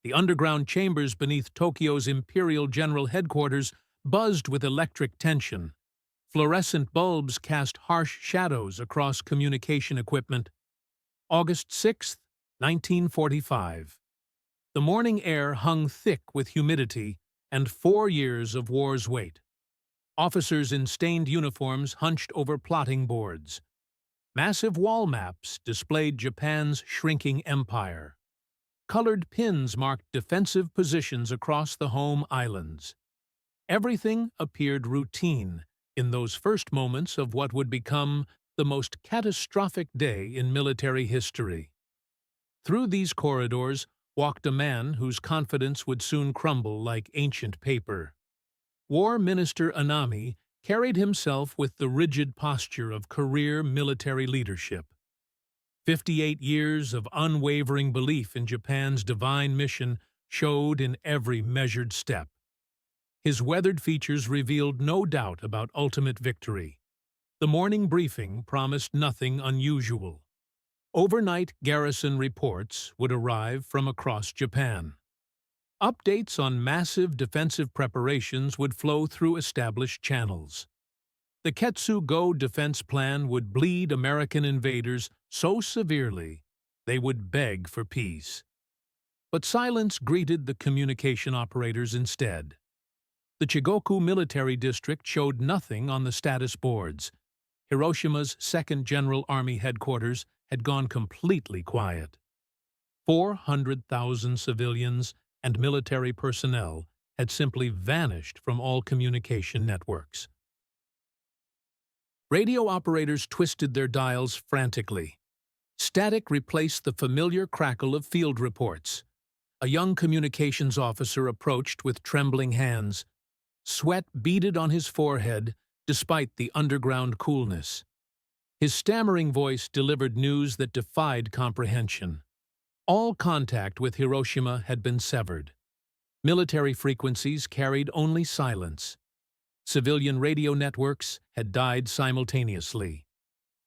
The underground chambers beneath Tokyo's Imperial General Headquarters buzzed with electric tension. Fluorescent bulbs cast harsh shadows across communication equipment. August 6, 1945. The morning air hung thick with humidity and 4 years of war's weight. Officers in stained uniforms hunched over plotting boards. Massive wall maps displayed Japan's shrinking empire. Colored pins marked defensive positions across the home islands. Everything appeared routine in those first moments of what would become the most catastrophic day in military history. Through these corridors walked a man whose confidence would soon crumble like ancient paper. War Minister Anami carried himself with the rigid posture of career military leadership. 58 years of unwavering belief in Japan's divine mission showed in every measured step. His weathered features revealed no doubt about ultimate victory. The morning briefing promised nothing unusual. Overnight garrison reports would arrive from across Japan. Updates on massive defensive preparations would flow through established channels. The Ketsu-go defense plan would bleed American invaders so severely they would beg for peace. But silence greeted the communication operators instead. The Chigoku military district showed nothing on the status boards. Hiroshima's 2nd General Army Headquarters had gone completely quiet. 400,000 civilians and military personnel had simply vanished from all communication networks. Radio operators twisted their dials frantically. Static replaced the familiar crackle of field reports. A young communications officer approached with trembling hands. Sweat beaded on his forehead despite the underground coolness. His stammering voice delivered news that defied comprehension. All contact with Hiroshima had been severed. Military frequencies carried only silence. Civilian radio networks had died simultaneously.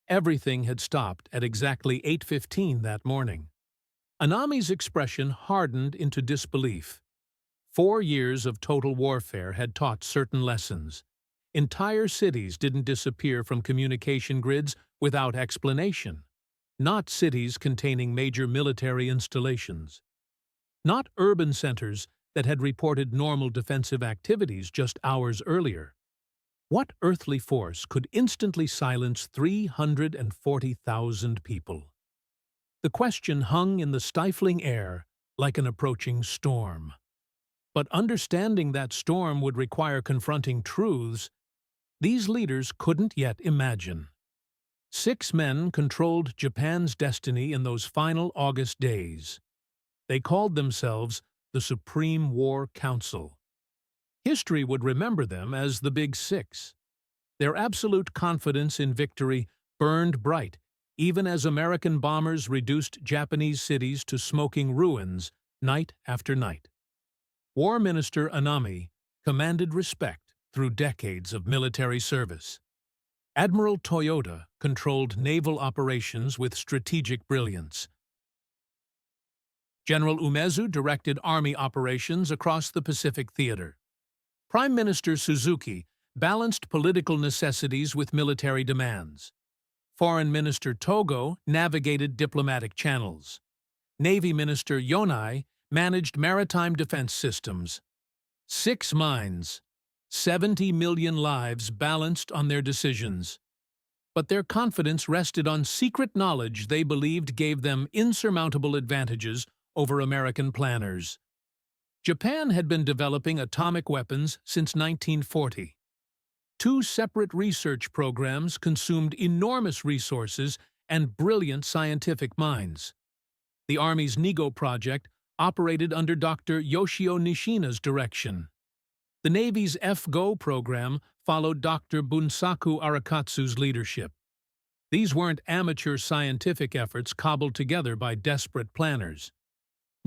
Everything had stopped at exactly 8:15 that morning. Anami's expression hardened into disbelief. 4 years of total warfare had taught certain lessons. Entire cities didn't disappear from communication grids without explanation. Not cities containing major military installations. Not urban centers that had reported normal defensive activities just hours earlier. What earthly force could instantly silence 340,000 people? The question hung in the stifling air like an approaching storm. But understanding that storm would require confronting truths these leaders couldn't yet imagine. 6 men controlled Japan's destiny in those final August days. They called themselves the Supreme War Council. History would remember them as the Big Six. Their absolute confidence in victory burned bright, even as American bombers reduced Japanese cities to smoking ruins night after night. War Minister Anami commanded respect through decades of military service. Admiral Toyota controlled naval operations with strategic brilliance. General Umezu directed army operations across the Pacific Theater. Prime Minister Suzuki balanced political necessities with military demands. Foreign Minister Togo navigated diplomatic channels. Navy Minister Yonai managed maritime defense systems. 6 minds, 70 million lives balanced on their decisions. But their confidence rested on secret knowledge they believed gave them insurmountable advantages over American planners. Japan had been developing atomic weapons since 1940. 2 separate research programs consumed enormous resources and brilliant scientific minds. The Army's NIGO project operated under Dr. Yoshio Nishina's direction. The Navy's F-GO program followed Dr. Bunsaku Arakatsu's leadership. These weren't amateur scientific efforts cobbled together by desperate planners.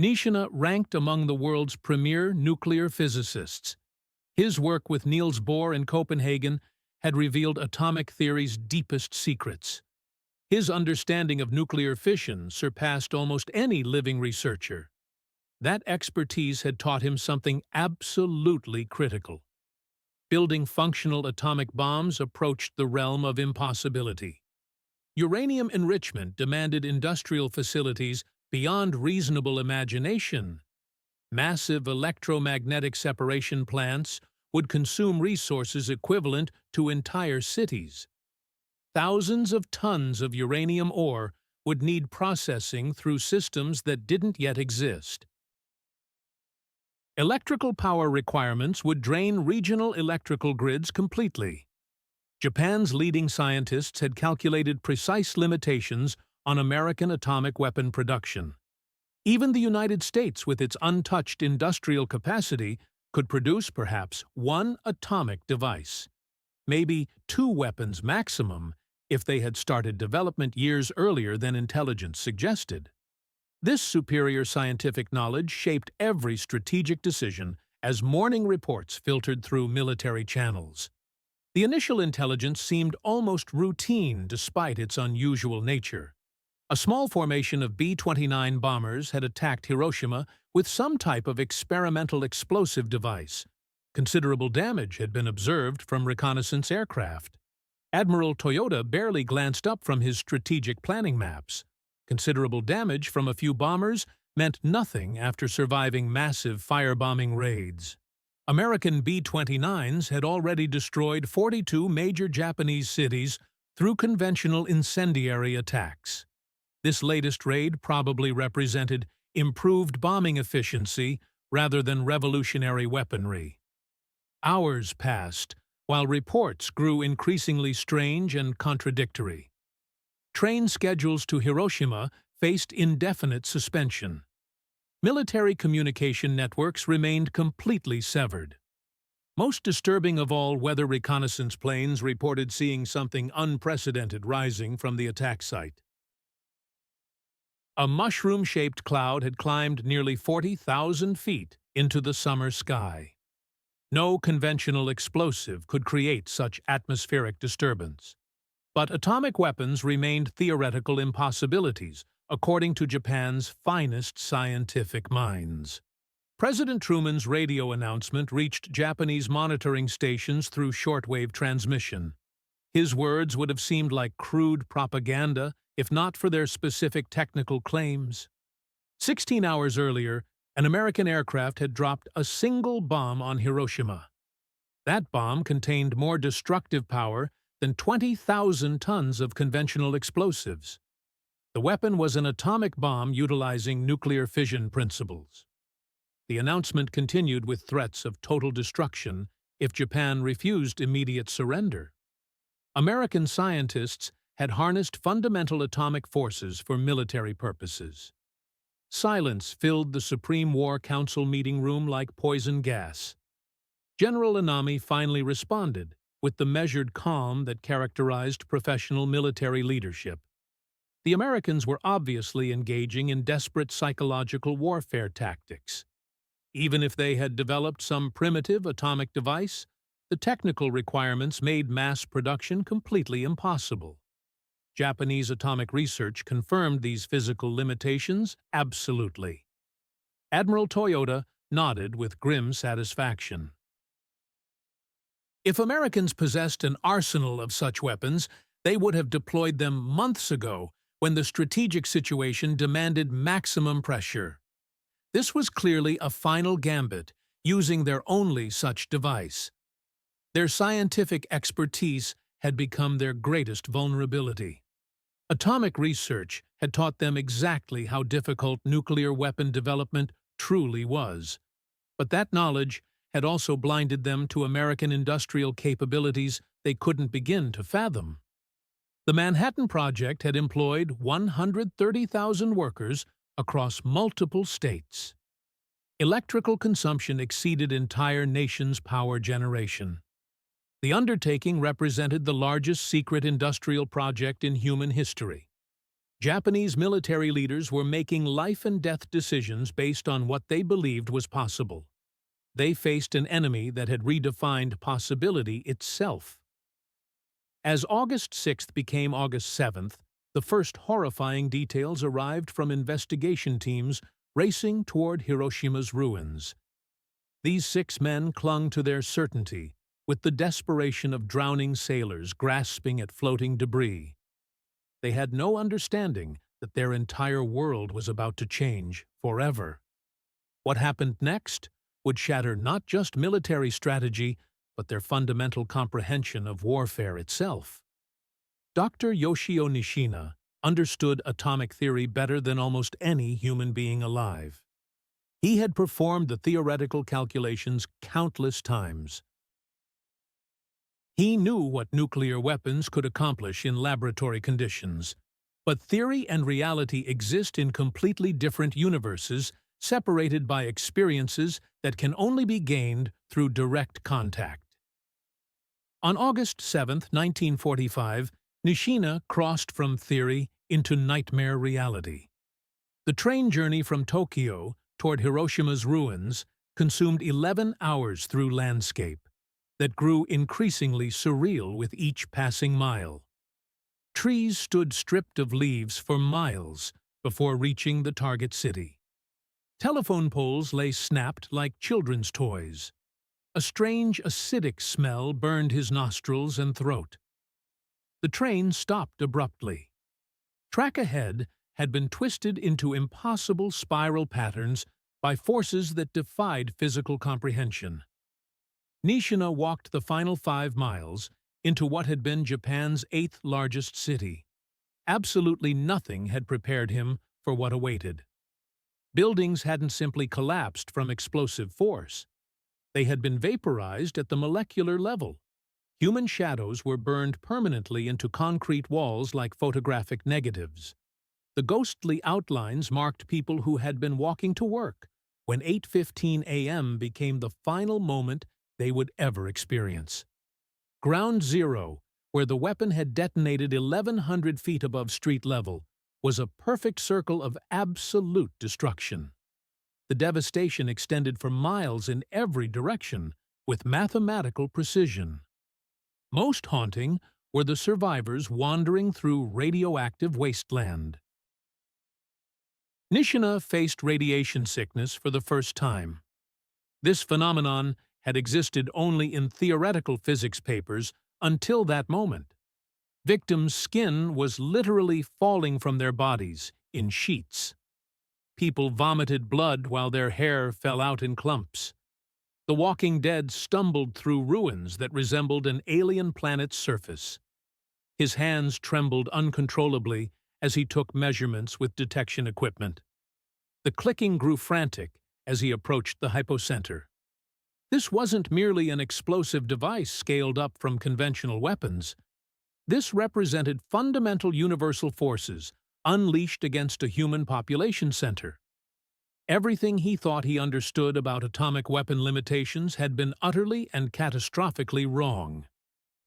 Nishina ranked among the world's premier nuclear physicists. His work with Niels Bohr in Copenhagen had revealed atomic theory's deepest secrets. His understanding of nuclear fission surpassed almost any living researcher. That expertise had taught him something absolutely critical. Building functional atomic bombs approached the realm of impossibility. Uranium enrichment demanded industrial facilities beyond reasonable imagination. Massive electromagnetic separation plants would consume resources equivalent to entire cities. Thousands of tons of uranium ore would need processing through systems that didn't yet exist. Electrical power requirements would drain regional electrical grids completely. Japan's leading scientists had calculated precise limitations on American atomic weapon production. Even the United States, with its untouched industrial capacity, could produce perhaps one atomic device. Maybe two weapons maximum if they had started development years earlier than intelligence suggested. This superior scientific knowledge shaped every strategic decision as morning reports filtered through military channels. The initial intelligence seemed almost routine despite its unusual nature. A small formation of B-29 bombers had attacked Hiroshima with some type of experimental explosive device. Considerable damage had been observed from reconnaissance aircraft. Admiral Toyota barely glanced up from his strategic planning maps. Considerable damage from a few bombers meant nothing after surviving massive firebombing raids. American B-29s had already destroyed 42 major Japanese cities through conventional incendiary attacks. This latest raid probably represented improved bombing efficiency rather than revolutionary weaponry. Hours passed, while reports grew increasingly strange and contradictory. Train schedules to Hiroshima faced indefinite suspension. Military communication networks remained completely severed. Most disturbing of all, weather reconnaissance planes reported seeing something unprecedented rising from the attack site. A mushroom-shaped cloud had climbed nearly 40,000 feet into the summer sky. No conventional explosive could create such atmospheric disturbance. But atomic weapons remained theoretical impossibilities, according to Japan's finest scientific minds. President Truman's radio announcement reached Japanese monitoring stations through shortwave transmission. His words would have seemed like crude propaganda if not for their specific technical claims. 16 hours earlier, an American aircraft had dropped a single bomb on Hiroshima. That bomb contained more destructive power than 20,000 tons of conventional explosives. The weapon was an atomic bomb utilizing nuclear fission principles. The announcement continued with threats of total destruction if Japan refused immediate surrender. American scientists had harnessed fundamental atomic forces for military purposes. Silence filled the Supreme War Council meeting room like poison gas. General Anami finally responded with the measured calm that characterized professional military leadership. The Americans were obviously engaging in desperate psychological warfare tactics. Even if they had developed some primitive atomic device, the technical requirements made mass production completely impossible. Japanese atomic research confirmed these physical limitations absolutely. Admiral Toyota nodded with grim satisfaction. If Americans possessed an arsenal of such weapons, they would have deployed them months ago when the strategic situation demanded maximum pressure. This was clearly a final gambit, using their only such device. Their scientific expertise had become their greatest vulnerability. Atomic research had taught them exactly how difficult nuclear weapon development truly was. But that knowledge had also blinded them to American industrial capabilities they couldn't begin to fathom. The Manhattan Project had employed 130,000 workers across multiple states. Electrical consumption exceeded entire nations' power generation. The undertaking represented the largest secret industrial project in human history. Japanese military leaders were making life-and-death decisions based on what they believed was possible. They faced an enemy that had redefined possibility itself. As August 6th became August 7th, the first horrifying details arrived from investigation teams racing toward Hiroshima's ruins. These 6 men clung to their certainty, with the desperation of drowning sailors grasping at floating debris. They had no understanding that their entire world was about to change forever. What happened next would shatter not just military strategy, but their fundamental comprehension of warfare itself. Dr. Yoshio Nishina understood atomic theory better than almost any human being alive. He had performed the theoretical calculations countless times. He knew what nuclear weapons could accomplish in laboratory conditions, but theory and reality exist in completely different universes, separated by experiences that can only be gained through direct contact. On August 7, 1945, Nishina crossed from theory into nightmare reality. The train journey from Tokyo toward Hiroshima's ruins consumed 11 hours through landscape that grew increasingly surreal with each passing mile. Trees stood stripped of leaves for miles before reaching the target city. Telephone poles lay snapped like children's toys. A strange acidic smell burned his nostrils and throat. The train stopped abruptly. Track ahead had been twisted into impossible spiral patterns by forces that defied physical comprehension. Nishina walked the final 5 miles into what had been Japan's 8th largest city. Absolutely nothing had prepared him for what awaited. Buildings hadn't simply collapsed from explosive force. They had been vaporized at the molecular level. Human shadows were burned permanently into concrete walls like photographic negatives. The ghostly outlines marked people who had been walking to work when 8:15 a.m. became the final moment they would ever experience. Ground Zero, where the weapon had detonated 1,100 feet above street level, was a perfect circle of absolute destruction. The devastation extended for miles in every direction with mathematical precision. Most haunting were the survivors wandering through radioactive wasteland. Nishina faced radiation sickness for the first time. This phenomenon had existed only in theoretical physics papers until that moment. Victims' skin was literally falling from their bodies in sheets. People vomited blood while their hair fell out in clumps. The walking dead stumbled through ruins that resembled an alien planet's surface. His hands trembled uncontrollably as he took measurements with detection equipment. The clicking grew frantic as he approached the hypocenter. This wasn't merely an explosive device scaled up from conventional weapons. This represented fundamental universal forces unleashed against a human population center. Everything he thought he understood about atomic weapon limitations had been utterly and catastrophically wrong.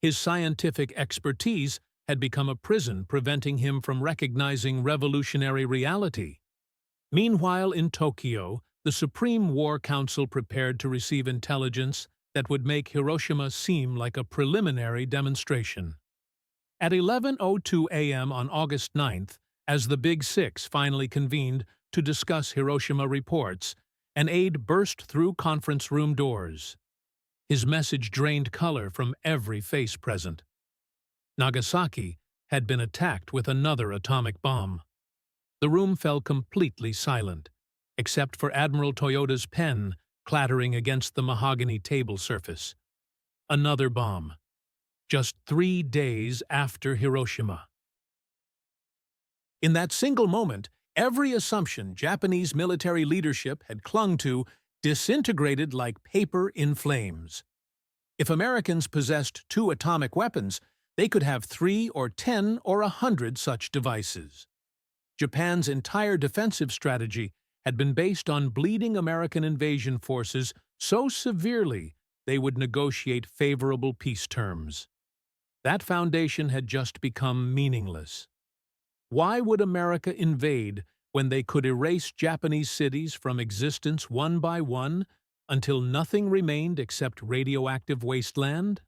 His scientific expertise had become a prison preventing him from recognizing revolutionary reality. Meanwhile, in Tokyo, the Supreme War Council prepared to receive intelligence that would make Hiroshima seem like a preliminary demonstration. At 11:02 a.m. on August 9th, as the Big Six finally convened to discuss Hiroshima reports, an aide burst through conference room doors. His message drained color from every face present. Nagasaki had been attacked with another atomic bomb. The room fell completely silent, except for Admiral Toyoda's pen clattering against the mahogany table surface. Another bomb. Just 3 days after Hiroshima. In that single moment, every assumption Japanese military leadership had clung to disintegrated like paper in flames. If Americans possessed 2 atomic weapons, they could have 3 or 10 or 100 such devices. Japan's entire defensive strategy had been based on bleeding American invasion forces so severely they would negotiate favorable peace terms. That foundation had just become meaningless. Why would America invade when they could erase Japanese cities from existence one by one until nothing remained except radioactive wasteland?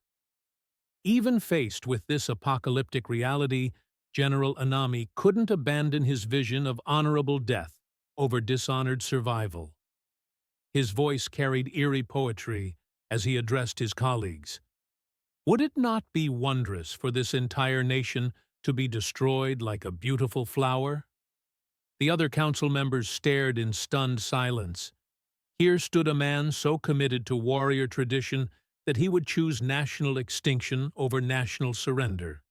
Even faced with this apocalyptic reality, General Anami couldn't abandon his vision of honorable death over dishonored survival. His voice carried eerie poetry as he addressed his colleagues. Would it not be wondrous for this entire nation to be destroyed like a beautiful flower? The other council members stared in stunned silence. Here stood a man so committed to warrior tradition that he would choose national extinction over national surrender.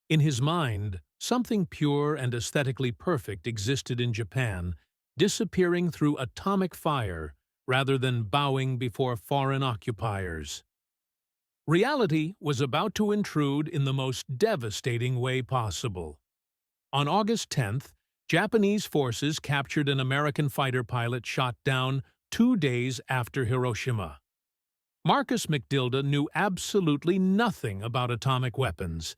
In his mind, something pure and aesthetically perfect existed in Japan, disappearing through atomic fire rather than bowing before foreign occupiers. Reality was about to intrude in the most devastating way possible. On August 10th, Japanese forces captured an American fighter pilot shot down 2 days after Hiroshima. Marcus McDilda knew absolutely nothing about atomic weapons.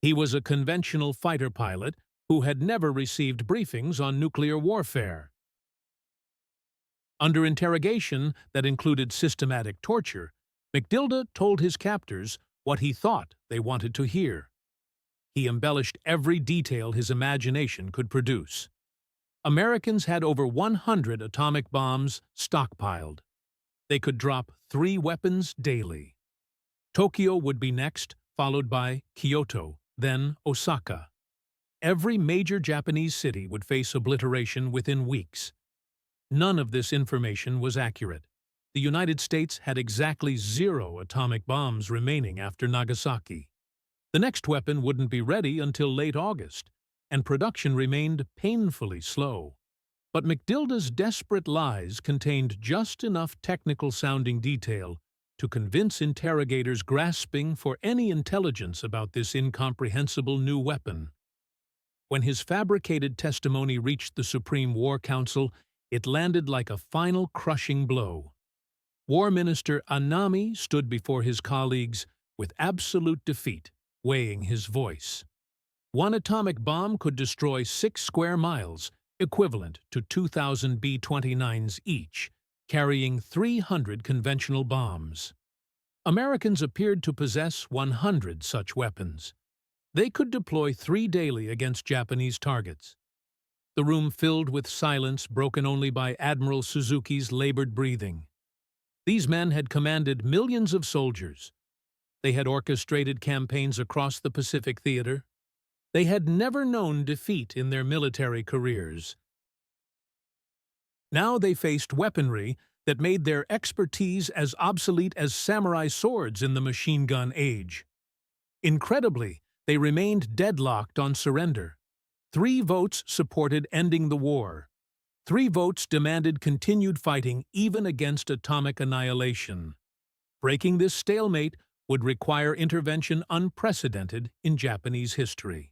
He was a conventional fighter pilot who had never received briefings on nuclear warfare. Under interrogation that included systematic torture, McDilda told his captors what he thought they wanted to hear. He embellished every detail his imagination could produce. Americans had over 100 atomic bombs stockpiled. They could drop 3 weapons daily. Tokyo would be next, followed by Kyoto, then Osaka. Every major Japanese city would face obliteration within weeks. None of this information was accurate. The United States had exactly 0 atomic bombs remaining after Nagasaki. The next weapon wouldn't be ready until late August, and production remained painfully slow. But McDilda's desperate lies contained just enough technical-sounding detail to convince interrogators grasping for any intelligence about this incomprehensible new weapon. When his fabricated testimony reached the Supreme War Council, it landed like a final crushing blow. War Minister Anami stood before his colleagues with absolute defeat weighing his voice. 1 atomic bomb could destroy 6 square miles, equivalent to 2,000 B-29s each, carrying 300 conventional bombs. Americans appeared to possess 100 such weapons. They could deploy 3 daily against Japanese targets. The room filled with silence, broken only by Admiral Suzuki's labored breathing. These men had commanded millions of soldiers. They had orchestrated campaigns across the Pacific Theater. They had never known defeat in their military careers. Now they faced weaponry that made their expertise as obsolete as samurai swords in the machine gun age. Incredibly, they remained deadlocked on surrender. 3 votes supported ending the war. 3 votes demanded continued fighting even against atomic annihilation. Breaking this stalemate would require intervention unprecedented in Japanese history.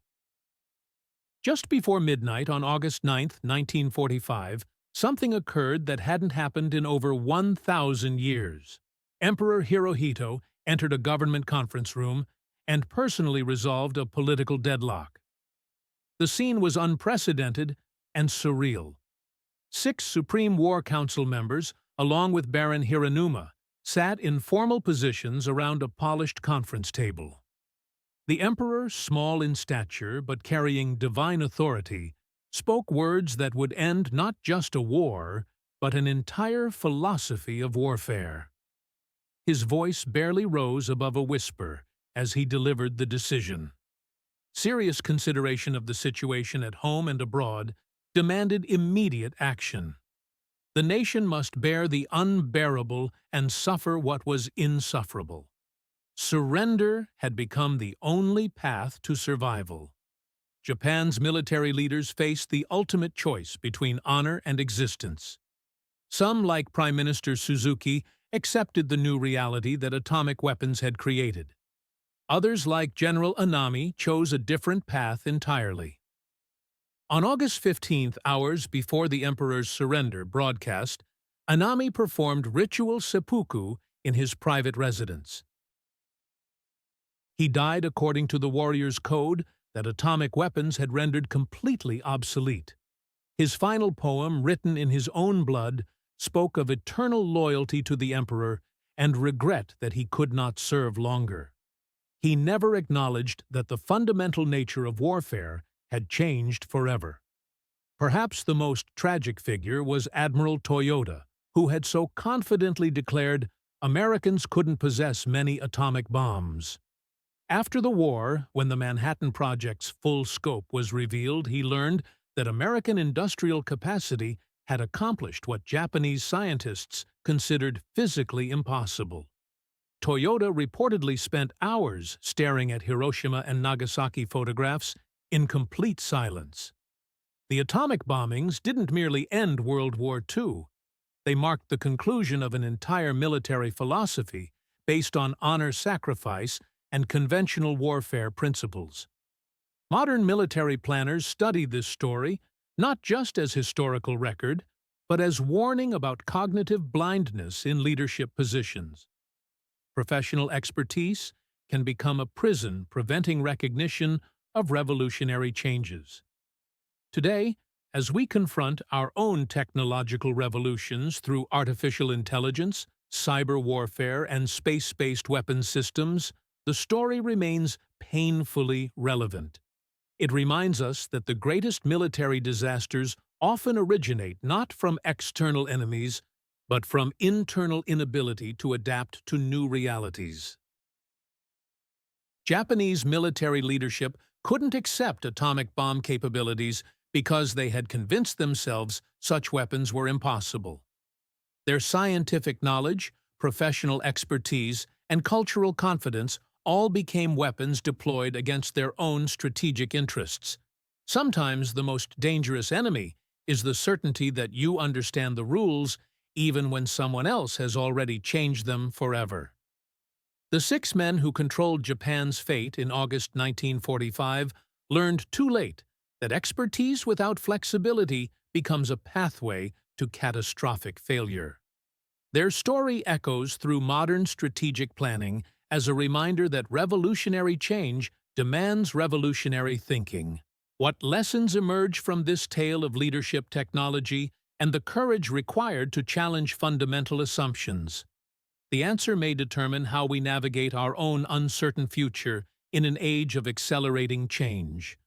Just before midnight on August 9, 1945, something occurred that hadn't happened in over 1,000 years. Emperor Hirohito entered a government conference room and personally resolved a political deadlock. The scene was unprecedented and surreal. 6 Supreme War Council members, along with Baron Hiranuma, sat in formal positions around a polished conference table. The emperor, small in stature but carrying divine authority, spoke words that would end not just a war, but an entire philosophy of warfare. His voice barely rose above a whisper as he delivered the decision. Serious consideration of the situation at home and abroad demanded immediate action. The nation must bear the unbearable and suffer what was insufferable. Surrender had become the only path to survival. Japan's military leaders faced the ultimate choice between honor and existence. Some, like Prime Minister Suzuki, accepted the new reality that atomic weapons had created. Others, like General Anami, chose a different path entirely. On August 15th, hours before the emperor's surrender broadcast, Anami performed ritual seppuku in his private residence. He died according to the warrior's code that atomic weapons had rendered completely obsolete. His final poem, written in his own blood, spoke of eternal loyalty to the emperor and regret that he could not serve longer. He never acknowledged that the fundamental nature of warfare had changed forever. Perhaps the most tragic figure was Admiral Toyota, who had so confidently declared Americans couldn't possess many atomic bombs. After the war, when the Manhattan Project's full scope was revealed, he learned that American industrial capacity had accomplished what Japanese scientists considered physically impossible. Toyota reportedly spent hours staring at Hiroshima and Nagasaki photographs in complete silence. The atomic bombings didn't merely end World War II. They marked the conclusion of an entire military philosophy based on honor sacrifice and conventional warfare principles. Modern military planners study this story not just as historical record, but as warning about cognitive blindness in leadership positions. Professional expertise can become a prison preventing recognition of revolutionary changes. Today, as we confront our own technological revolutions through artificial intelligence, cyber warfare, and space-based weapons systems, the story remains painfully relevant. It reminds us that the greatest military disasters often originate not from external enemies, but from internal inability to adapt to new realities. Japanese military leadership couldn't accept atomic bomb capabilities because they had convinced themselves such weapons were impossible. Their scientific knowledge, professional expertise, and cultural confidence all became weapons deployed against their own strategic interests. Sometimes the most dangerous enemy is the certainty that you understand the rules even when someone else has already changed them forever. The 6 men who controlled Japan's fate in August 1945 learned too late that expertise without flexibility becomes a pathway to catastrophic failure. Their story echoes through modern strategic planning as a reminder that revolutionary change demands revolutionary thinking. What lessons emerge from this tale of leadership technology and the courage required to challenge fundamental assumptions? The answer may determine how we navigate our own uncertain future in an age of accelerating change.